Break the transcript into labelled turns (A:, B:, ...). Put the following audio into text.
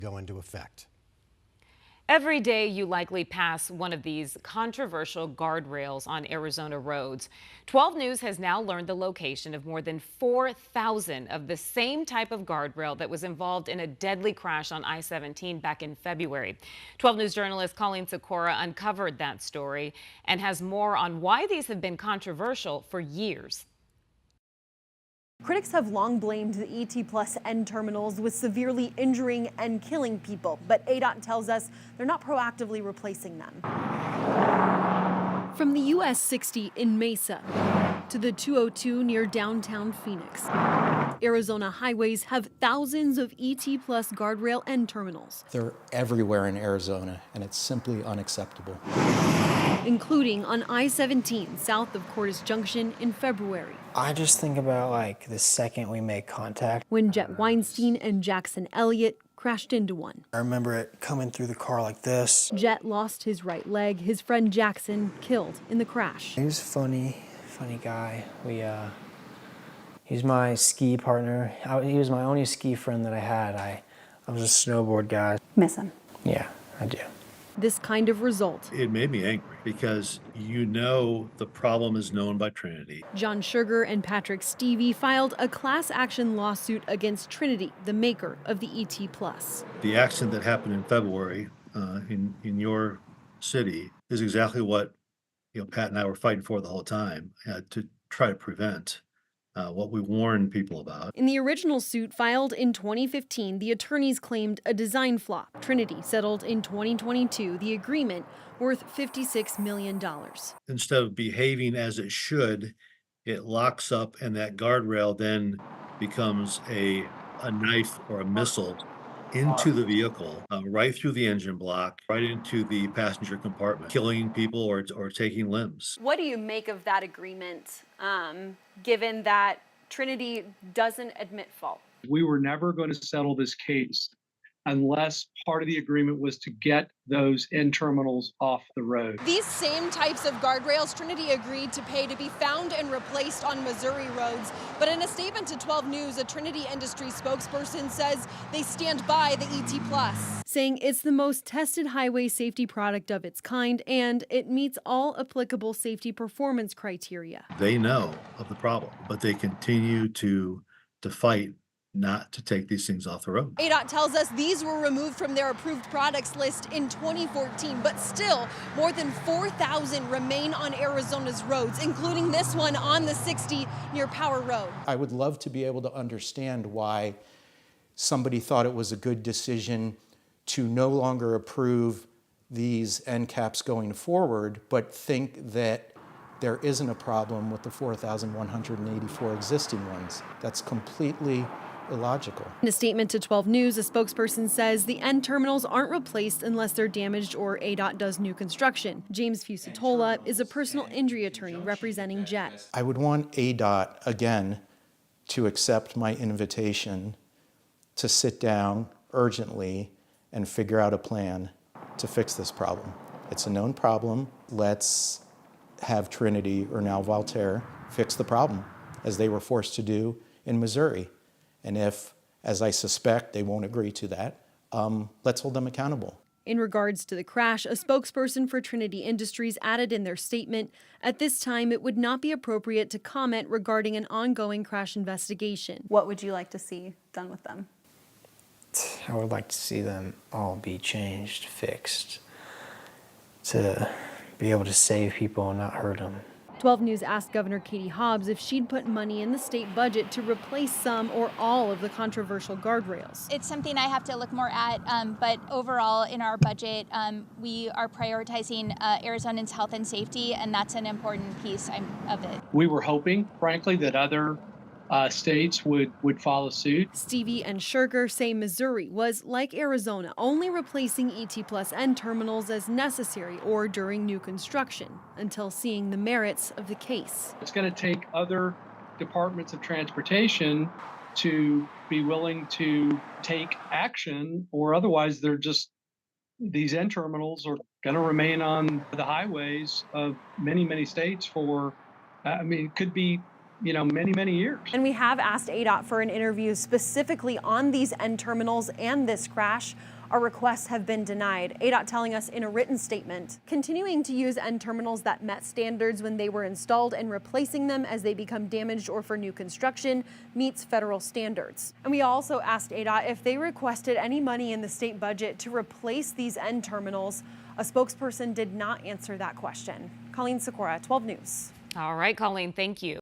A: go into effect.
B: Every day you likely pass one of these controversial guardrails on Arizona roads. 12 News has now learned the location of more than 4,000 of the same type of guardrail that was involved in a deadly crash on I-17 back in February. 12 News journalist Colleen Sikora uncovered that story and has more on why these have been controversial for years.
C: Critics have long blamed the ET Plus end terminals with severely injuring and killing people, but ADOT tells us they're not proactively replacing them. From the US 60 in Mesa to the 202 near downtown Phoenix, Arizona highways have thousands of ET Plus guardrail end terminals.
D: They're everywhere in Arizona, and it's simply unacceptable.
C: Including on I-17 south of Cordes Junction in February.
E: I just think about like the second we make contact.
C: When Jet Weinstein and Jackson Elliott crashed into one.
E: I remember it coming through the car like this.
C: Jet lost his right leg, his friend Jackson killed in the crash.
E: He was funny guy. He's my ski partner. He was my only ski friend that I had. I was a snowboard guy.
C: Miss him.
E: Yeah, I do.
C: This kind of result.
F: It made me angry because the problem is known by Trinity.
C: John Sugar and Patrick Stevie filed a class action lawsuit against Trinity, the maker of the ET Plus.
F: The accident that happened in February in your city is exactly what Pat and I were fighting for the whole time to try to prevent. What we warned people about.
C: In the original suit filed in 2015, the attorneys claimed a design flaw. Trinity settled in 2022 the agreement worth $56 million.
F: Instead of behaving as it should, it locks up and that guardrail then becomes a knife or a missile into the vehicle, right through the engine block, right into the passenger compartment, killing people or taking limbs.
C: What do you make of that agreement, given that Trinity doesn't admit fault?
G: We were never going to settle this case unless part of the agreement was to get those end terminals off the road.
C: These same types of guardrails Trinity agreed to pay to be found and replaced on Missouri roads. But in a statement to 12 News, a Trinity Industries spokesperson says they stand by the ET Plus, saying it's the most tested highway safety product of its kind and it meets all applicable safety performance criteria.
F: They know of the problem, but they continue to fight not to take these things off the road.
C: ADOT tells us these were removed from their approved products list in 2014, but still more than 4,000 remain on Arizona's roads, including this one on the 60 near Power Road.
D: I would love to be able to understand why somebody thought it was a good decision to no longer approve these end caps going forward, but think that there isn't a problem with the 4,184 existing ones. That's completely illogical.
C: In a statement to 12 News, a spokesperson says the end terminals aren't replaced unless they're damaged or ADOT does new construction. James Fusitola is a personal injury attorney representing Jet.
D: I would want ADOT, again, to accept my invitation to sit down urgently and figure out a plan to fix this problem. It's a known problem. Let's have Trinity, or now Voltaire, fix the problem, as they were forced to do in Missouri. And if, as I suspect, they won't agree to that, let's hold them accountable.
C: In regards to the crash, a spokesperson for Trinity Industries added in their statement, at this time it would not be appropriate to comment regarding an ongoing crash investigation. What would you like to see done with them?
E: I would like to see them all be changed, fixed, to be able to save people and not hurt them.
C: 12 News asked Governor Katie Hobbs if she'd put money in the state budget to replace some or all of the controversial guardrails.
H: It's something I have to look more at, but overall in our budget, we are prioritizing Arizonans' health and safety, and that's an important piece of it.
G: We were hoping, frankly, that other states would follow suit.
C: Stevie and Sugar say Missouri was, like Arizona, only replacing ET Plus end terminals as necessary or during new construction until seeing the merits of the case.
G: It's going to take other departments of transportation to be willing to take action, or otherwise these end terminals are going to remain on the highways of many, many states for, it could be many, many years.
C: And we have asked ADOT for an interview specifically on these end terminals and this crash. Our requests have been denied. ADOT telling us in a written statement, continuing to use end terminals that met standards when they were installed and replacing them as they become damaged or for new construction meets federal standards. And we also asked ADOT if they requested any money in the state budget to replace these end terminals. A spokesperson did not answer that question. Colleen Sikora, 12 News.
B: All right, Colleen, thank you.